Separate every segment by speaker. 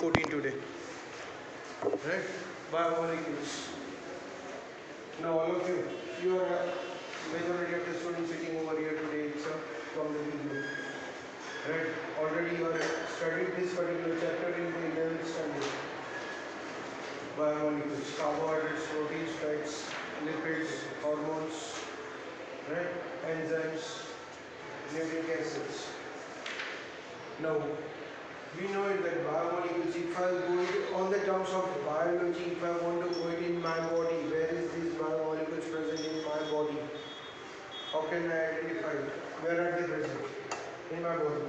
Speaker 1: 14 today. Right? Biomolecules. Now all of you are majority of the students sitting over here today itself from the video. Right? Already you are studied this particular chapter in the 11th standard. Biomolecules, carbohydrates, proteins, fats, lipids, hormones, right? Enzymes, nucleic acids. Now, we know it that biomolecules, if I go it on the terms of biology, if I want to go it in my body, where is these biomolecules present in my body? How can I identify it? Where are they present? In my body.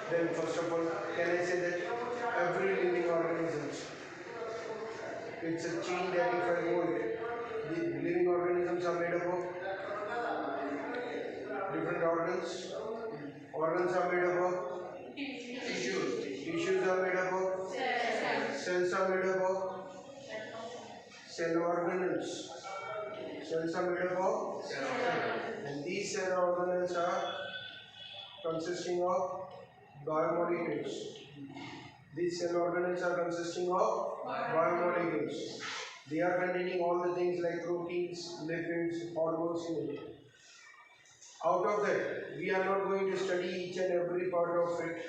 Speaker 1: Then first of all, can I say that every living organism, it's a chain that if I hold, the living organisms are made up of different organs. Organs are made up of tissues. Tissues are made up of cells are made up of cell organelles. Cells are made up of and these cell organelles are consisting of biomolecules. These cell organelles are consisting of biomolecules. They are containing all the things like proteins, lipids, hormones in it. Out of that, we are not going to study each and every part of it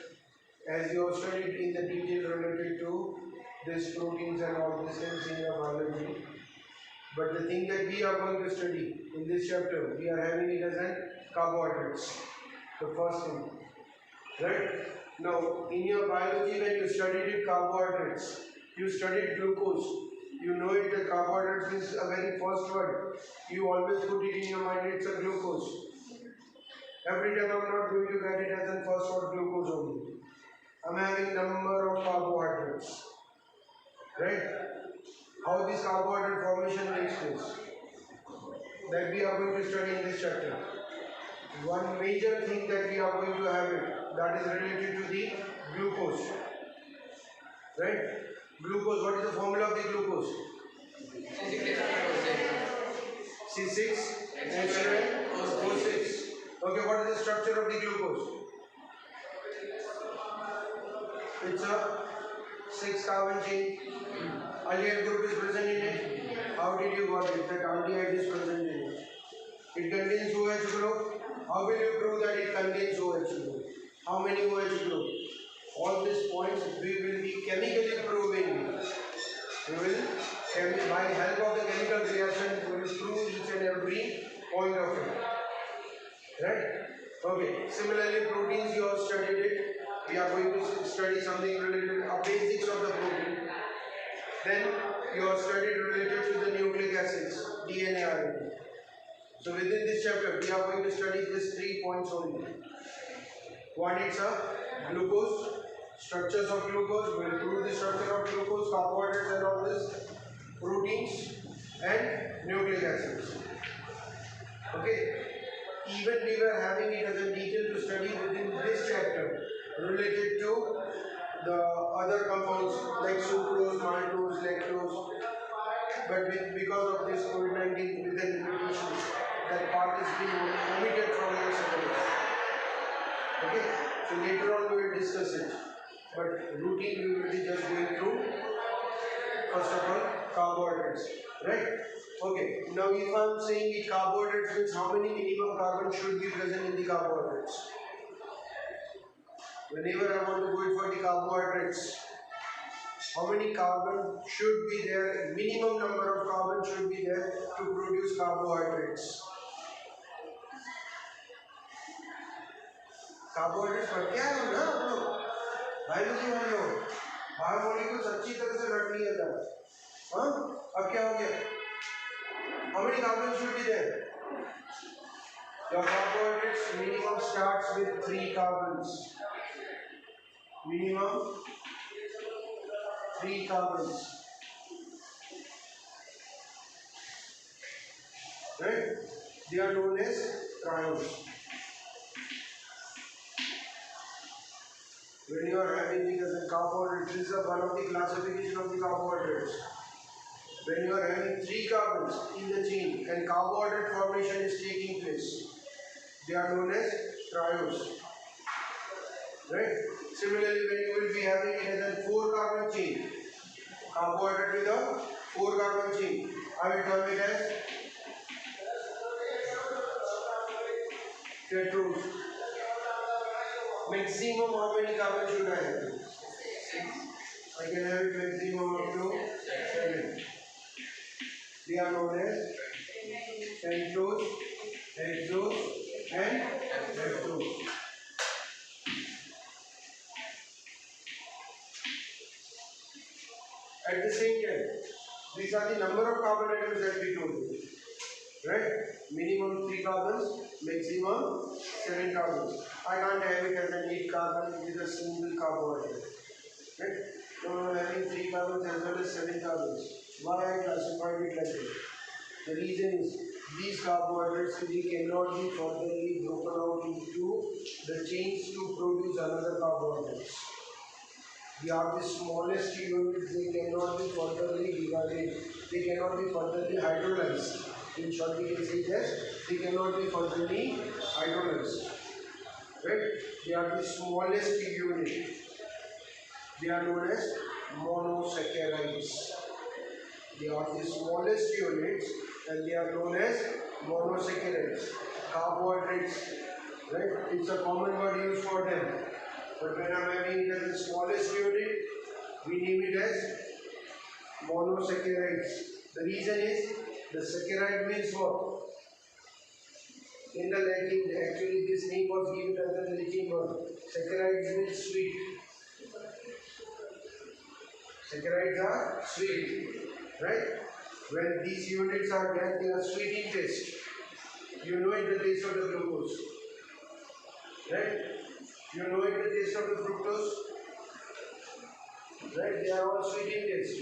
Speaker 1: as you have studied in the detail related to these proteins and all these things in your biology. But the thing that we are going to study in this chapter, we are having it as an carbohydrates. The first thing. Right? Now, in your biology, when you studied it, carbohydrates, you studied glucose. You know it, the carbohydrates is a very first word. You always put it in your mind, it's a glucose. Every time I'm not going to get it as a first word glucose only. I'm having number of carbohydrates. Right? How this carbohydrate formation takes place. That we are going to study in this chapter. One major thing that we are going to have it, that is related to the glucose. Right? Glucose, what is the formula of the glucose? C6H12O6. Okay, what is the structure of the glucose? It's a 6-carbon chain. Aldehyde group is present in it. How did you got it? That aldehyde is present in it. It contains OH group. How will you prove that it contains OH group? How many OH group? All these points we will be chemically proving. We will, by help of the chemical reaction, we will prove each and every point of it. Right? Okay. Similarly, proteins you have studied it. We are going to study something related to basics of the protein. Then you have studied related to the nucleic acids, DNA, RNA. So within this chapter, we are going to study these 3 points only. One is glucose, structures of glucose. We will prove the structure of glucose, carbohydrates and all this, proteins and nucleic acids. Okay. Even we were having it as a detail to study within this chapter related to the other compounds like sucrose, maltose, lactose. But because of this COVID-19 with the limitations, that part is being omitted from your syllabus. Okay, so later on we will discuss it. But routine we will be just going through, first of all, carbohydrates. Right? Okay, now if I am saying it carbohydrates means how many minimum carbon should be present in the carbohydrates? Whenever I want to go for the carbohydrates, how many carbon should be there? Minimum number of carbon should be there to produce carbohydrates. Carbohydrates पर क्या है ना आप लोग biology वाले हो biomolecules अच्छी तरह से रट लिया था हाँ अब क्या हो गया how many carbon should be there your carbohydrates minimum starts with 3 carbons minimum 3 carbons right they are known as triones. When you are having it as a carbohydrate, this is one of the classification of the carbohydrates. When you are having 3 carbons in the chain and carbohydrate formation is taking place, they are known as triones. Right? Similarly, when you will be having it as a 4-carbon chain, carbohydrate with a 4-carbon chain, I will term it as tetrose. Maximum how many carbon should I have? 6. I can have it maximum up to 7. They are known as pentose, hexose, and heptose. At the same time, these are the number of carbon atoms that we told you, right? Minimum 3 carbons, maximum 7 carbons. I can't have it as an 8 carbon with a single carbohydrate, right? So I'm having 3 carbons as well as 7 carbons. Why I classified it like this? The reason is these carbohydrates they cannot be furtherly broken out into the chains to produce another carbohydrates. They are the smallest units, they cannot be furtherly divided, they cannot be furtherly hydrolyzed. In short, we can say that they cannot be furtherly hydrolyzed. Right? They are the smallest unit. They are known as monosaccharides. They are the smallest units and they are known as monosaccharides. Carbohydrates, right? It's a common word used for them. But when I'm having it as the smallest unit, we name it as monosaccharides. The reason is the saccharide means what? In the Latin, actually this name was given as the Latin word. Saccharide means sweet. Saccharides are sweet, right? When these units are there, they are sweet in taste. You know it the taste of the glucose, right? You know it the taste of the fructose, right? They are all sweet in taste.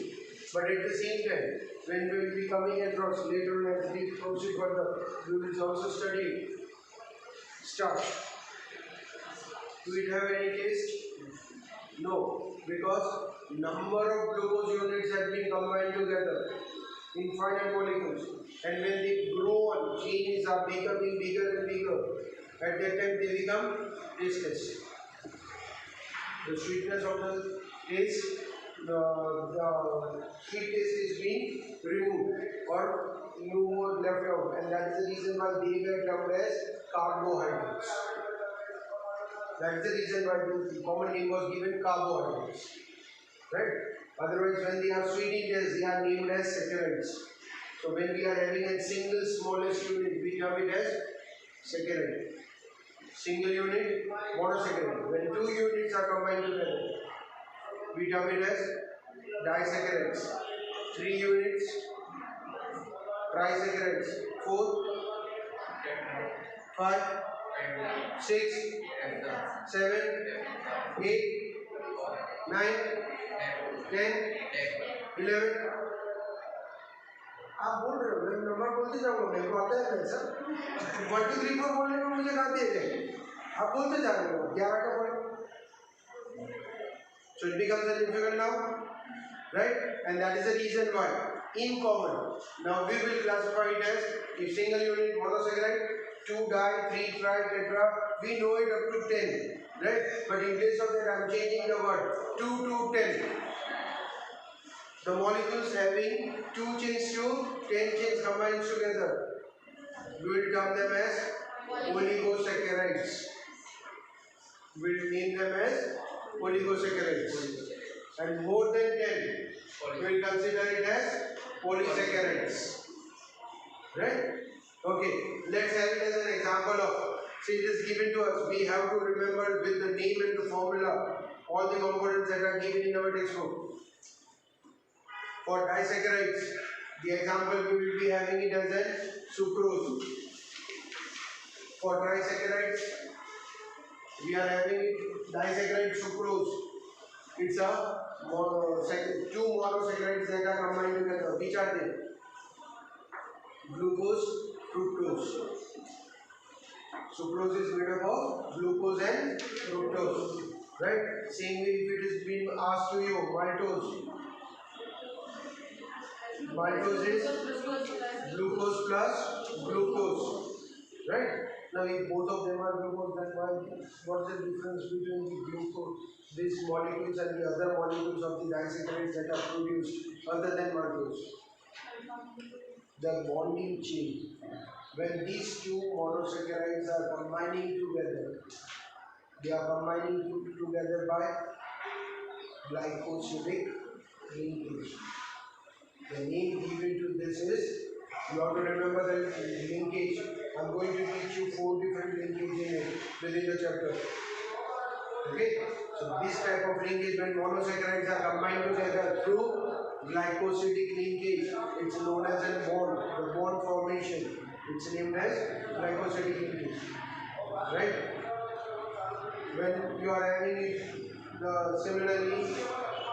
Speaker 1: But at the same time, when we will be coming across later on as we proceed further, we will also study starch. Do it have any taste? No, because number of glucose units have been combined together in finite molecules, and when they grow on, chains are becoming bigger and bigger. At that time, they become tasteless. The sweetness of the taste, the sweet taste is being removed or no more left out, and that is the reason why they were termed as carbohydrates. That is the reason why the common name was given carbohydrates, right? Otherwise, when they are sweet in taste, they are named as saccharides. So when we are having a single smallest unit, we term it as saccharide. Single unit, monosaccharide. When two units are combined together, we term it as disaccharides. 3 units, trisaccharides. 4, 5, 6, 7, 8, 9, 10, 11. आप बोल रहे हो, मैं number बोलते जाऊंगा, मेरे को आता है सर 1 2 3 4 बोलने में मुझे कहाँ दिए थे, आप बोलते जा रहे हो 11 का बोलो. So it becomes a difficult now, right? And that is the reason why in common now we will classify it as if single unit monosaccharide, 2 di, 3 tri, tetra, we know it up to 10, right? But in place of that I am changing the word 2 to 10. The molecules having 2 chains to 10 chains combined together, we will term them as oligosaccharides. We will name them as oligosaccharides. And more than 10, we will consider it as polysaccharides. Right? Okay, let's have it as an example of, see it is given to us, we have to remember with the name and the formula all the components that are given in our textbook. For disaccharides, the example we will be having it as a sucrose. For trisaccharides, we are having disaccharide sucrose. It's a two monosaccharides that are combined together. Which are they? Glucose, fructose. Sucrose is made up of glucose and fructose. Right? Same way if it is being asked to you, maltose. Maltose is glucose plus glucose, right? Now if both of them are glucose, then what's the difference between the glucose, these molecules and the other molecules of the disaccharides that are produced other than maltose? The bonding chain. When these two monosaccharides are combining together, they are combining together by glycosidic linkage. The name given to this is, you have to remember the linkage. I am going to teach you 4 different linkages within the chapter. Okay? So this type of linkage, when monosaccharides are combined together through glycosidic linkage, it's known as a bond, the bond formation. It's named as glycosidic linkage. Right? When you are having it, similarly,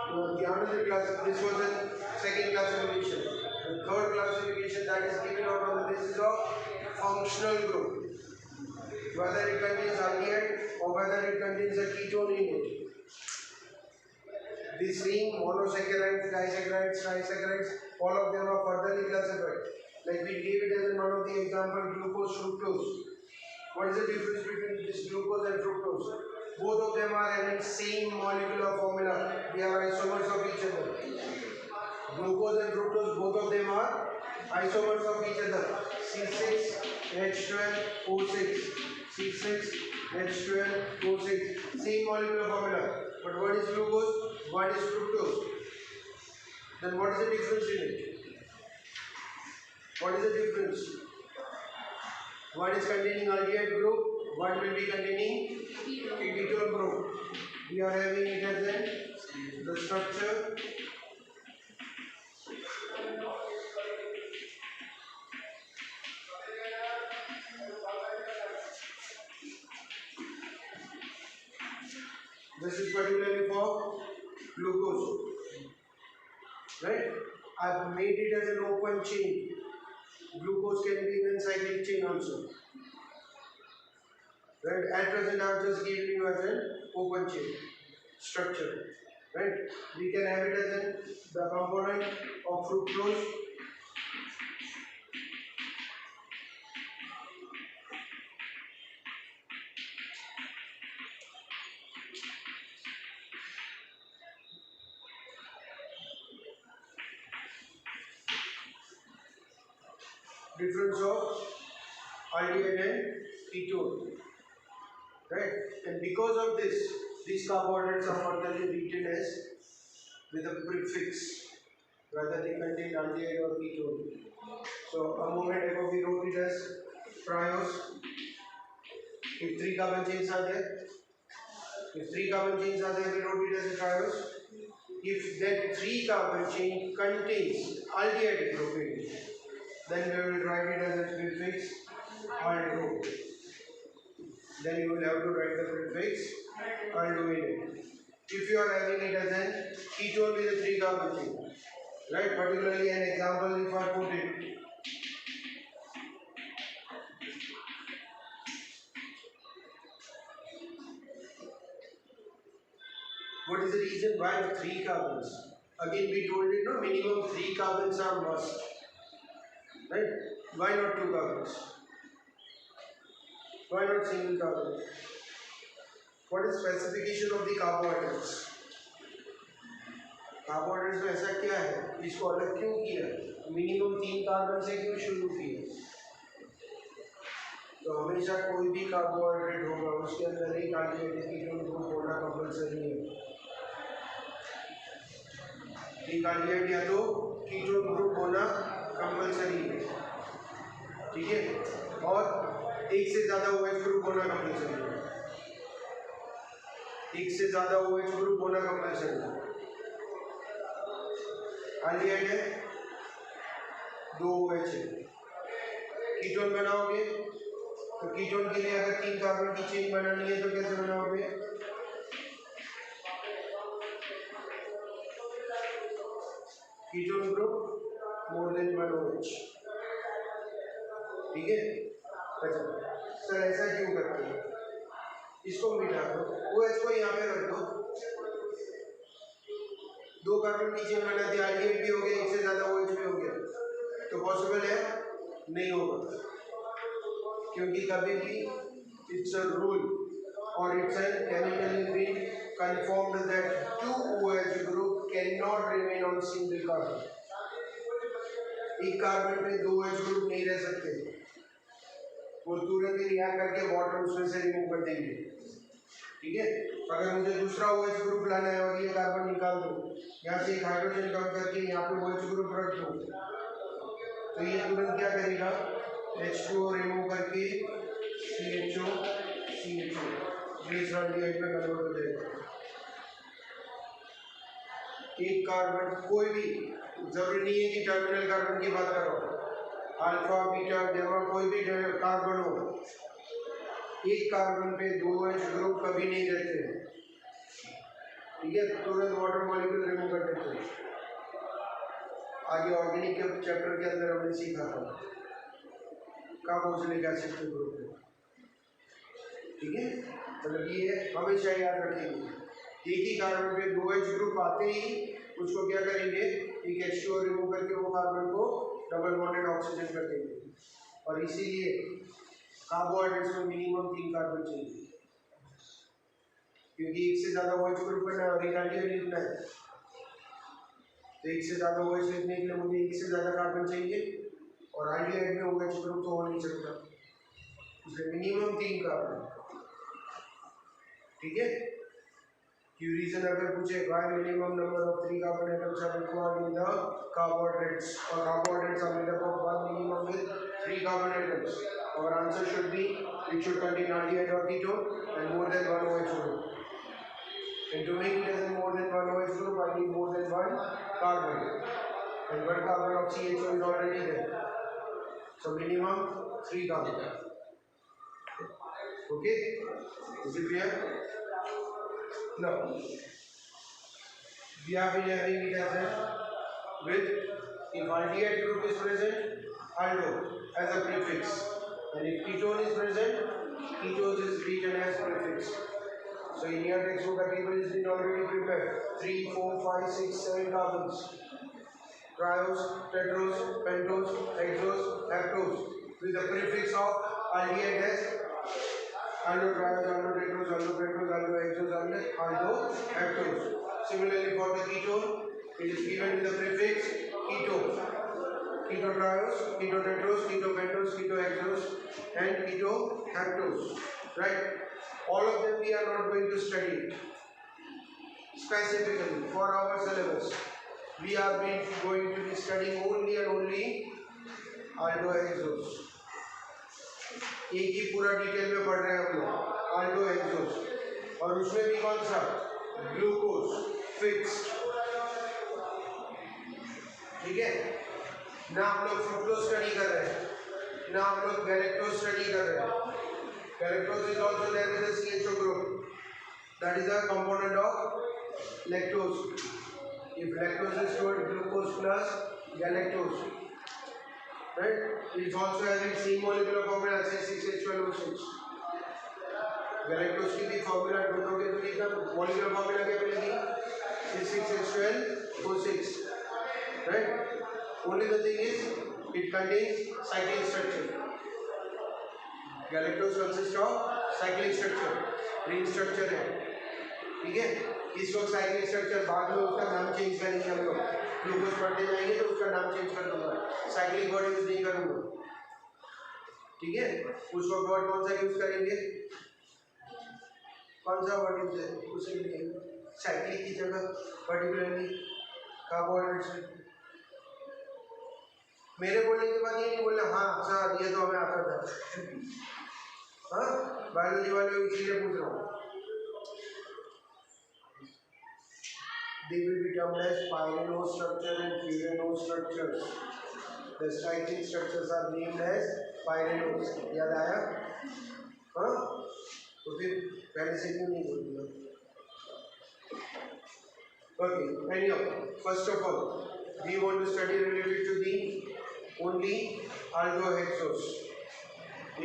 Speaker 1: the another class, this was a second classification. The third classification that is given out on the basis of functional group. Whether it contains aldehyde or whether it contains a ketone in it. The same monosaccharides, disaccharides, trisaccharides, all of them are furtherly classified. Like we gave it as in one of the example, glucose, fructose. What is the difference between this glucose and fructose? Both of them are having same molecular formula. They are isomers of each other. Glucose and fructose, both of them are isomers of each other. C6H12O6. C6H12O6. Same molecular formula. But what is glucose? What is fructose? Then what is the difference in it? What is the difference? One is containing aldehyde group, one will be containing ketone group. We are having it as the structure. This is particularly for glucose. Right? I have made it as an open chain. Glucose can be in cyclic chain also. Right? At present I have just given you as an open chain structure. Right? We can have it as the component of fructose. Difference of aldehyde and ketone. Right? And because of this, these carbohydrates are furtherly written as with a prefix, whether they contain aldehyde or ketone. So a moment ago we wrote it as triose. If 3 carbon chains are there, we wrote it as a triose. If that 3 carbon chain contains aldehyde group in it, then we will write it as a prefix aldo. Then you will have to write the prefix aldo in it. If you are having it as an ketone with a 3 carbon chain, right? Particularly an example, if I put it, what is the reason why 3 carbons? Again, we told it, no, minimum 3 carbons are must. Right? Why not 2 carbons? Why not single carbon? What is specification of the carbohydrates? Carbohydrates में ऐसा क्या है, इसको अलग क्यों किया, minimum 3 carbon से क्यों शुरू किया? तो हमेशा कोई भी कार्बोहाइड्रेट होगा उसके अंदर एक aldehyde ketone ग्रुप होना कंपलसरी है। एक aldehyde या तो ketone ग्रुप होना कंपलसरी है, ठीक है? और एक से ज्यादा OH ग्रुप होना कंपलसरी है। एक से ज्यादा OH ग्रुप होना कंपलसरी है। aldehyde है, 2 OH है। कीटोन बनाओगे तो कीटोन के लिए अगर 3 कार्बन की चेन बनानी है तो कैसे बनाओगे? Ketone group more than 1 OH, ठीक है? अच्छा सर ऐसा क्यों करते हैं? इसको मिटा दो, OH को यहाँ पे रख दो, 2 कार्बन की चेन बना दी, aldehyde भी हो गया, एक से ज्यादा OH भी हो गया, तो पॉसिबल है? नहीं होगा, क्योंकि कभी भी इट्स अ रूल और it's an chemically been confirmed that two OH group cannot remain on single carbon. एक कार्बन पे दो OH ग्रुप नहीं रह सकते, वो तुरंत ही रिएक्ट करके वाटर उसमें से रिमूव कर देंगे। ठीक है, अगर मुझे दूसरा OH ग्रुप लाना है और ये कार्बन निकाल दो, यहाँ से एक हाइड्रोजन कम करके यहाँ पे OH ग्रुप रख दो, तो ये तुरंत क्या करेगा, H2O रिमूव करके CHO ग्लिसरॉल्डिहाइड में कन्वर्ट हो जाएगा। एक कार्बन, कोई भी जरूरी नहीं है कि टर्मिनल कार्बन की बात करो, अल्फा बीटा गामा कोई भी कार्बन हो, एक कार्बन पे दो OH ग्रुप कभी नहीं रहते हैं। ठीक है, तुरंत वाटर मॉलिक्यूल रिमूव कर देते हैं। आगे ऑर्गेनिक के चैप्टर के अंदर हमने सीखा था कार्बोक्सिलिक एसिड के ग्रुप में। ठीक है, मतलब ये हमेशा याद रखेंगे, एक ही कार्बन पे दो OH ग्रुप आते ही उसको क्या करेंगे, एक H2O रिमूव करके वो कार्बन को डबल बॉन्डेड ऑक्सीजन कर देंगे। और इसीलिए कार्बोहाइड्रेट्स में मिनिमम 3 कार्बन चाहिए, क्योंकि एक से ज्यादा OH ग्रुप करना है और एक एल्डिहाइड लिखना है, तो एक से ज्यादा OH लिखने के लिए मुझे एक से ज्यादा कार्बन चाहिए, और एल्डिहाइड में OH ग्रुप तो हो नहीं सकता, इसलिए मिनिमम 3 कार्बन। ठीक है, रीजन अगर पूछे why minimum number of 3 carbon atoms are required in the carbohydrates, और carbohydrates are made up of one minimum with 3 carbon atoms, our answer should be it should contain aldehyde or ketone and more than one OH group, and to make it as a more than one OH group I need more than one carbon, and one carbon of CHO is already there, so minimum 3 carbon. Okay, is it clear? Now, we have been having it as a with, if aldehyde group is present, aldo as a prefix, and if ketone is present, ketose is written as prefix. So in your textbook a table is been already prepared, 3, 4, 5, 6, 7 carbons, triose, tetrose, pentose, hexose, heptose, with the prefix of aldehyde as aldo, triose, aldo, tetrose, aldo, pentose, aldo, hexose, aldo, heptose. Similarly for the ketone, it is given with the prefix ketone, ketotriose, ketotetrose, ketopentose, ketohexose, and ketoheptose. Right? All of them we are not going to study specifically for our syllabus. We are going to be studying only and only aldohexose. एक ही पूरा detail में पढ़ रहे हैं हम लोग aldohexose, और उसमें भी कौन सा, ग्लूकोज फिक्स्ड। ठीक है, ना हम लोग फ्रुक्टोज स्टडी कर रहे हैं, ना हम लोग गैलेक्टोज स्टडी कर रहे हैं। Galactose is also there with the CHO group, that is a component of lactose. If lactose is stored, glucose plus galactose, right? It is also having same molecular formula C6H12O6. Galactose की भी formula ढूंढोगे तो कितना molecular formula क्या मिलेगी, C6H12O6, right? Only the thing is it contains cyclic structure. Galactose consists of cyclic structure, ring structure है। ठीक है, इस वक्त साइक्लिक स्ट्रक्चर, बाद में उसका नाम चेंज करेंगे हम लोग, ग्लूकोज पढ़ते जाएंगे तो उसका नाम चेंज कर दूंगा, साइक्लिक वर्ड यूज नहीं करूंगा। ठीक है, उस वक्त वर्ड कौन सा यूज करेंगे, कौन सा वर्ड यूज है उसे लिए, साइक्लिक की जगह पर्टिकुलरली कार्बोहाइड्रेट्स। मेरे बोलने के बाद ये नहीं बोलना हाँ सर ये तो हमें आता था, हाँ बायोलॉजी वाले इसीलिए पूछ रहा हूँ। They will be termed as pyranose structure and furanose structures. The cyclic structures are named as pyranose. याद आया? हाँ? तो फिर पहले से क्यों नहीं बोल दिया? Okay. Anyhow, first of all, we want to study related to the only aldohexose.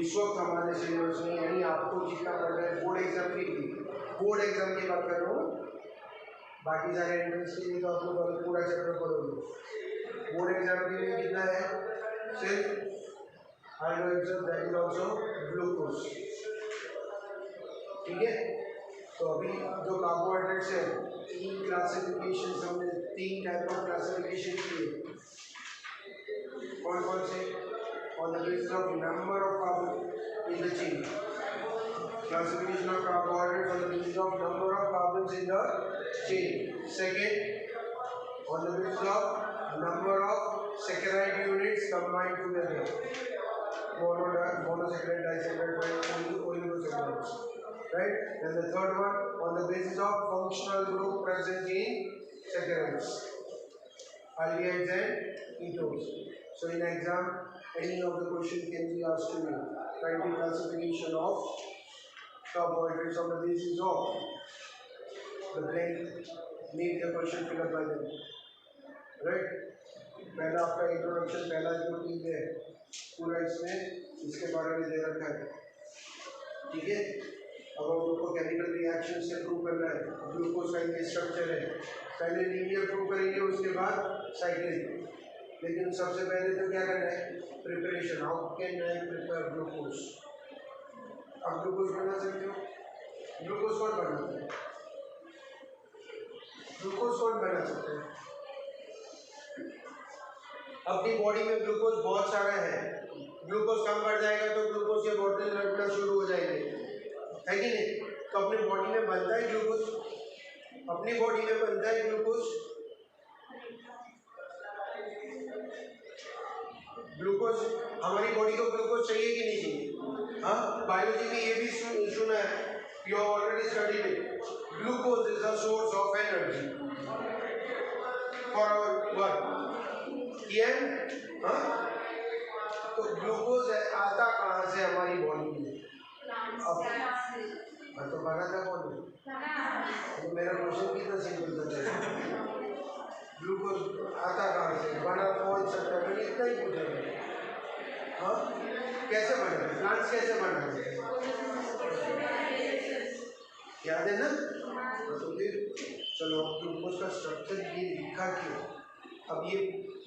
Speaker 1: इस वक्त हमारे सिलेबस में यानी आपको जितना पढ़ रहे हैं, बोर्ड एग्जाम की बोर्ड एग्जाम की बात कर रहा हूँ, बाकी सारे एंट्रेंस के लिए तो आप लोग पूरा चैप्टर पढ़ोगे। बोर्ड एग्जाम के लिए कितना है, सिर्फ aldohexose, that is also glucose. ठीक है, तो अभी जो कार्बोहाइड्रेट्स है, तीन क्लासिफिकेशन हमने, तीन टाइप ऑफ क्लासिफिकेशन किए। कौन कौन से? On the basis of number of carbon in the chain, classification of carbohydrates on the basis of number of carbons in the chain. Second, on the basis of number of saccharide units combined together, monosaccharide, disaccharide, oligosaccharides, right? And the third one on the basis of functional group present in saccharides, aldehydes and ketones. So in exam, any of the question can be asked to you. Find the classification of carbohydrates on the basis of the blank, make the question fill up by them, right? पहला आपका introduction, पहला जो चीज है पूरा इसमें इसके बारे में दे रखा है, ठीक है। अब हम लोग को केमिकल रिएक्शन से प्रूव करना है, ग्लूकोज का ये स्ट्रक्चर है, पहले लीनियर प्रूव करेंगे, उसके बाद साइक्लिक। लेकिन सबसे पहले तो क्या करना है? Preparation. How can I prepare glucose? आप ग्लूकोज बना सकते हो? ग्लूकोज कौन बनाता है? ग्लूकोज कौन बना सकता है? अपनी बॉडी में ग्लूकोज बहुत सारा है, ग्लूकोज कम बढ़ जाएगा तो ग्लूकोज के बॉटल लड़ना शुरू हो जाएंगे, है कि नहीं? तो अपनी बॉडी में बनता है ग्लूकोज, अपनी बॉडी में बनता है ग्लूकोज। ग्लूकोज, हमारी बॉडी को ग्लूकोज चाहिए कि नहीं चाहिए? हाँ, बायोलॉजी में ये भी सुना है, you already studied it, glucose is a source of energy for our work. हाँ, तो ग्लूकोज आता कहाँ से हमारी बॉडी में? अब तो बना था कौन? तो मेरा क्वेश्चन कितना सिंपल था, ग्लूकोज आता कहाँ से, बना कौन सकता है? मैंने इतना ही पूछा। हाँ, कैसे बना? प्लांट्स कैसे बना? याद है ना? तो फिर चलो, ग्लूकोज का स्ट्रक्चर ये लिखा क्यों? अब ये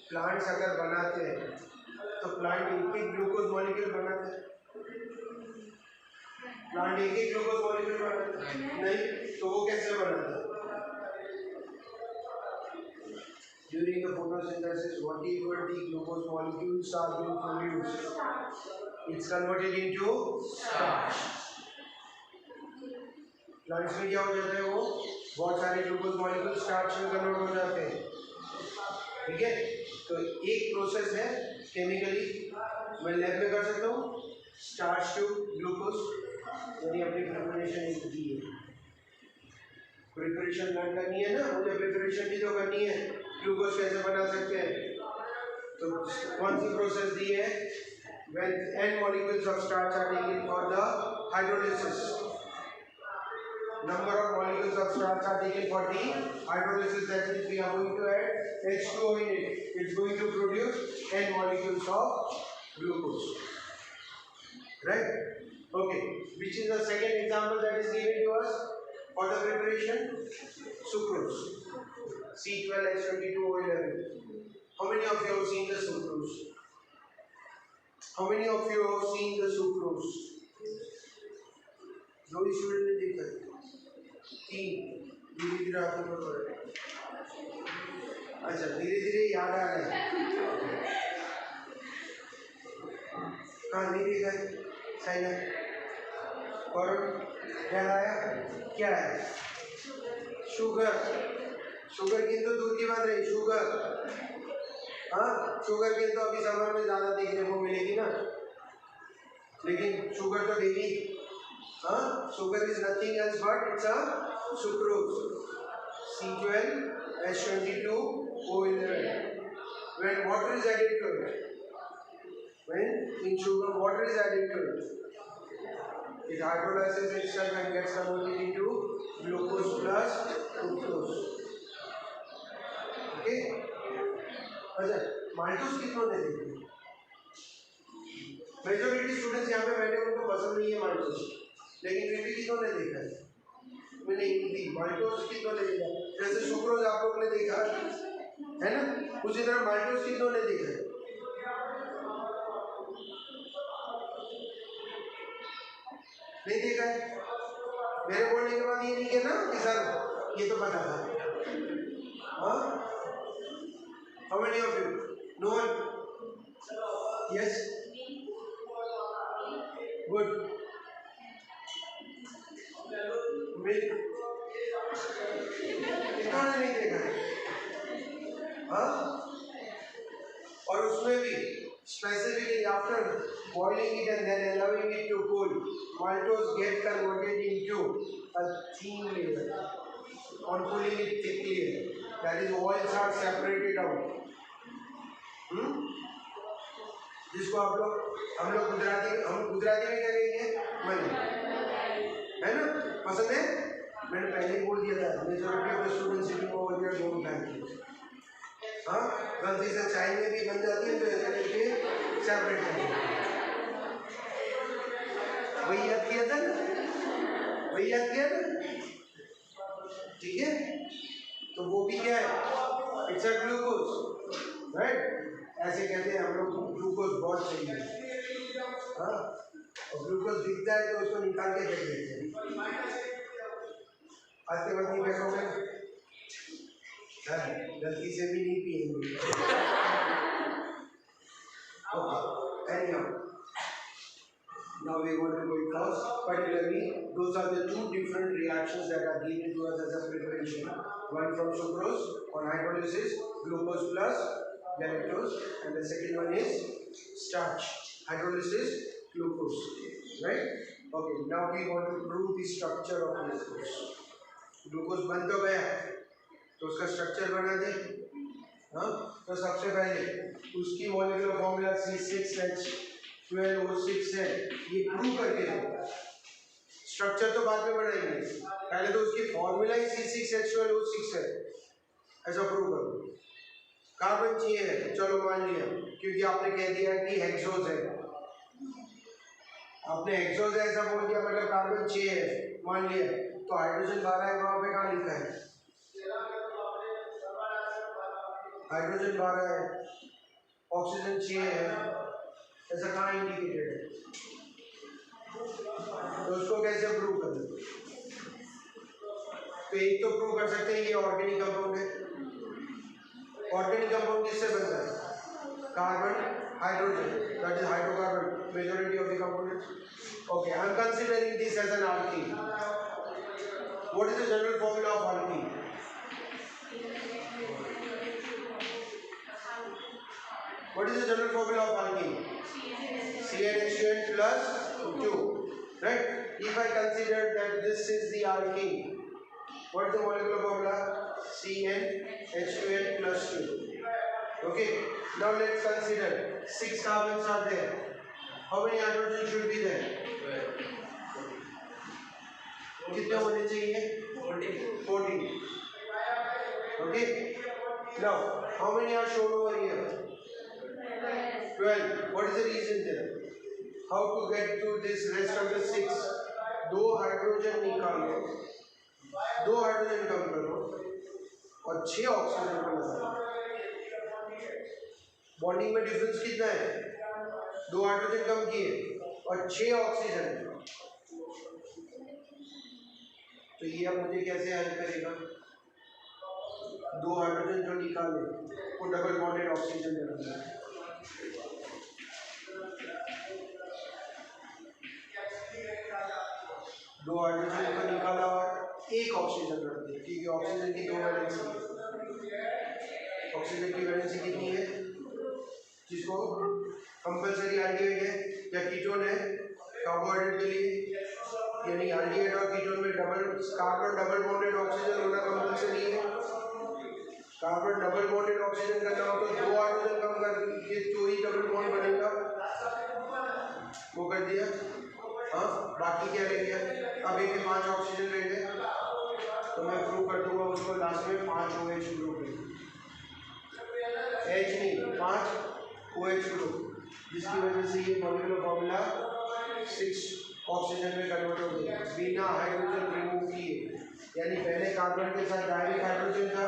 Speaker 1: प्लांट्स अगर बनाते हैं तो प्लांट एक एक ग्लूकोज मॉलिक्यूल बनाते हैं? प्लांट एक एक ग्लूकोज मॉलिक्यूल बनाते हैं? नहीं, तो वो कैसे बनाते हैं? During the photosynthesis, whatever the glucose molecules are being produced, it's converted into starch. Plants में क्या हो जाता है? वो बहुत सारे ग्लूकोज मॉलिक्यूल स्टार्च में कन्वर्ट हो जाते हैं, ठीक है। तो एक प्रोसेस है केमिकली, मैं लैब में कर सकता हूँ, स्टार्च टू ग्लूकोज, यानी अपनी प्रिपरेशन दी है, प्रिपरेशन लर्न करनी है ना मुझे, प्रिपरेशन भी तो करनी है, ग्लूकोज कैसे बना सकते हैं? तो कौन सी प्रोसेस दी है? when n molecules of starch are taken for the hydrolysis, number of molecules of starch are taken for the hydrolysis, that means we are going to add H2O in it, it's going to produce n molecules of glucose, right? Okay, which is the second example that is given to us for the preparation? Sucrose, C12H22O11. How many of you have seen the sucrose? How many of you have seen the sucrose? दो student ने देखा, तीन, धीरे धीरे आपको पता है। अच्छा, धीरे धीरे याद आ रहा है। कहाँ नहीं देखा है? साइना और याद आया? क्या है? शुगर, शुगर की तो दूर की बात रही, शुगर, हाँ, शुगर की तो अभी समर में ज़्यादा देखने को मिलेगी ना, लेकिन शुगर तो डेली, हाँ, sugar is nothing else but it's a sucrose, C12H22O11. When water is added to it, when in sugar water is added to it, it hydrolyzes itself and gets converted into glucose plus fructose. Okay? अच्छा, maltose कितनों ने देखी? Majority students यहाँ पे बैठे, उनको पसंद नहीं है माल्टोज, लेकिन फिर भी कितनों ने देखा है? मैंने हिंदी माल्टोज कितनों ने देखा? जैसे सुक्रोज आप लोग ने देखा है ना, उसी तरह माल्टोज कितनों ने देखा है? नहीं देखा है? मेरे बोलने के बाद ये नहीं कहना कि सर ये तो पता था। हाँ, how many of you? No one? Yes? Good. Milk? इन्होंने नहीं देखा है। हाँ, और उसमें भी specifically after boiling it and then allowing it to cool, maltose get converted into a thin layer. On cooling it thick layer, that is oils are separated out. जिसको हम लोग गुजराती में क्या कहेंगे? मनी, है ना? पसंद है? मैंने पहले ही बोल दिया था, majority of the students sitting over here don't like it. हाँ, गलती से चाय में भी बन जाती है तो ऐसे करके सेपरेट कर देते हैं। वही याद किया था ना? ठीक है, तो वो भी क्या है? It's a glucose, right? ऐसे कहते हैं हम लोग, ग्लूकोज बहुत चाहिए। हाँ, और ग्लूकोज दिखता है तो उसको निकाल के फेंक देते हैं। आज के बाद नहीं बैठोगे, गलती से भी नहीं पिएंगे। Anyhow, now we are going to go across. Particularly, those are the two different reactions that are given to us as a preparation. One from sucrose on hydrolysis, glucose plus galactose, and the second one is starch, hydrolysis, glucose. Right? Okay. Now we want to prove the structure of glucose. Glucose बन तो गया, तो उसका structure बना दे। हाँ, तो सबसे पहले उसकी मॉलिक्यूलर फॉर्मूला C6H12O6 है, ये प्रूव करके दो। स्ट्रक्चर तो बाद में बनाएंगे, पहले तो उसकी फॉर्मूला ही C6H12O6 है, ऐसा प्रूव करो। कार्बन चाहिए है, चलो मान लिया, क्योंकि आपने कह दिया कि हेक्सोज है, आपने हेक्सोज है ऐसा बोल दिया, मतलब कार्बन चाहिए है, मान लिया। तो हाइड्रोजन 12 है, वहां पे कहाँ लिखा है? हाइड्रोजन 12 है, ऑक्सीजन 6 है, ऐसा कहाँ इंडिकेटेड है? तो उसको कैसे प्रूव करें? तो एक तो प्रूव कर सकते हैं ये ऑर्गेनिक कंपाउंड है। ऑर्गेनिक कंपाउंड किससे बनता है? Carbon, hydrogen, that is hydrocarbon, majority of the components. Okay, I am considering this as an alkene. What is the general formula of alkene? What is the general formula of alkene? CnH2n plus 2, right? If I consider that this is the alkene, what is the molecular formula? CnH2n plus 2. Okay, now let's consider 6 carbons are there. How many hydrogen should be there? कितने होने चाहिए? 14. Okay, now how many are shown over here? 12. What is the reason there? How to get to this rest of the 6? 2 hydrogen निकालो, 2 hydrogen कम करो और 6 oxygen को लगाओ। Bonding में difference कितना है? 2 हाइड्रोजन कम किए और 6 ऑक्सीजन। तो ये अब मुझे कैसे हेल्प करेगा? 2 हाइड्रोजन जो निकाले वो डबल बॉन्डेड ऑक्सीजन में रखना है। दो हाइड्रोजन को निकाला और 1 ऑक्सीजन रख दिया, क्योंकि ऑक्सीजन की 2 वैलेंसी है। ऑक्सीजन की वैलेंसी कितनी है? जिसको कंपल्सरी एल्डिहाइड है या कीटोन है कार्बोहाइड्रेट के लिए, यानी एल्डिहाइड और कीटोन में कार्बन डबल बॉन्डेड ऑक्सीजन होना कंपल्सरी है। कार्बन डबल बॉन्डेड ऑक्सीजन करना हो तो 2 हाइड्रोजन कम करके तो ही डबल बॉन्ड बनेगा, वो कर दिया। हाँ, बाकी क्या रह गया? अब एक 5 ऑक्सीजन रह गए, तो मैं प्रूव कर दूंगा उसको लास्ट में 5 OH ग्रुप है, H नहीं 5 OH ग्रुप, जिसकी वजह से ये मॉलिक्यूलर फॉर्मूला 6 ऑक्सीजन में कन्वर्ट हो गया बिना हाइड्रोजन रिमूव किए। यानी पहले कार्बन के साथ डायरेक्ट हाइड्रोजन था,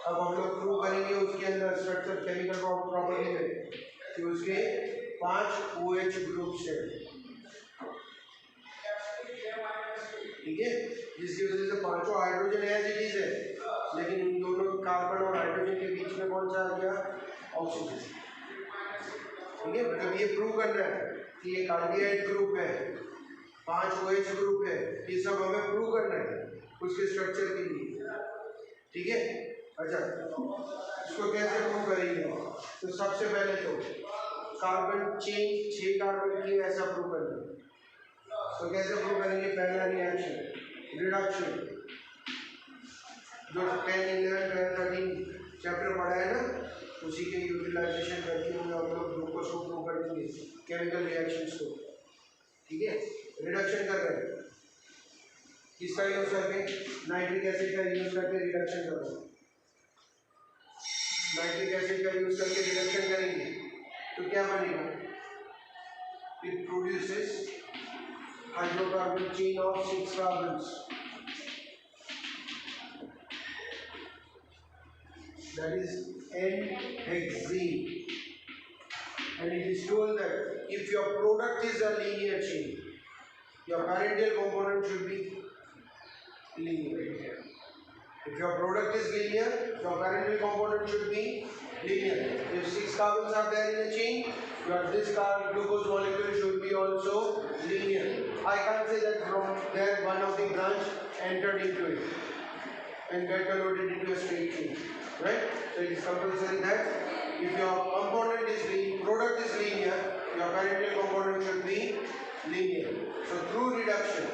Speaker 1: अब हम लोग प्रूव करेंगे उसके अंदर स्ट्रक्चर केमिकल प्रॉपर्टी में कि उसके 5 OH ग्रुप्स है। ठीक है, जिसकी वजह से पांचों हाइड्रोजन एज इट इज है, लेकिन इन दोनों कार्बन और हाइड्रोजन के बीच में कौन सा आ गया? ऑक्सीजन। ठीक है, मतलब ये प्रूव करना है कि ये कार्डियाइड ग्रुप है, 5 OH ग्रुप है, ये सब हमें प्रूव करना है उसके स्ट्रक्चर के लिए। ठीक है, अच्छा इसको कैसे प्रूव करेंगे? तो सबसे पहले तो कार्बन चेन 6 कार्बन की ऐसा प्रूव करना है। तो कैसे प्रूव करेंगे? पहला रिएक्शन रिडक्शन, जो 10, 11, 12, 13 चैप्टर पढ़ा है ना, उसी के यूटिलाइजेशन करके हम लोग ग्लूकोज को प्रूव करेंगे केमिकल रिएक्शंस को। ठीक है, रिडक्शन कर रहे हैं, किसका यूज करके? नाइट्रिक एसिड का यूज करके रिडक्शन कर रहे हैं। नाइट्रिक एसिड का यूज करके रिडक्शन करेंगे तो क्या बनेगा? It produces hydrocarbon chain of 6 carbons, that is N-hexene, and it is told that if your product is a linear chain, your parental component should be linear. If your product is linear, your parental component should be linear. If 6 carbons are there in a chain, your this glucose molecule should be also linear. I can't say that from there one of the branch entered into it and get converted into a straight chain, right? So it is compulsory that if your component is linear, product is linear, your parental component should be linear. So through reduction,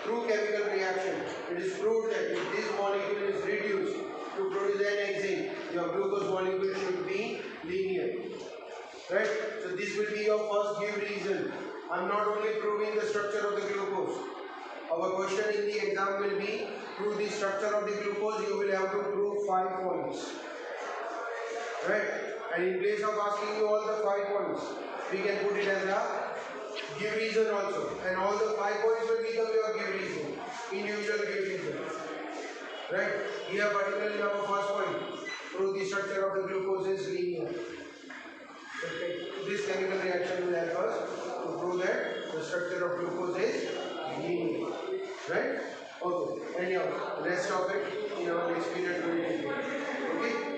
Speaker 1: through chemical reaction, it is proved that if this molecule is reduced to produce N-hexene, your glucose molecule should be linear, right? So this will be your first give reason. I am not only proving the structure of the glucose. Our question in the exam will be, prove the structure of the glucose. You will have to prove 5 points, right? And in place of asking you all the 5 points, we can put it as a give reason also, and all the 5 points will become your give reason, individual give reason, right? Here particularly our first point, prove the structure of the glucose is linear. Okay. This chemical reaction will help us to prove that the structure of glucose is linear, right? Okay, anyhow, rest of it in our next period we will do. Okay.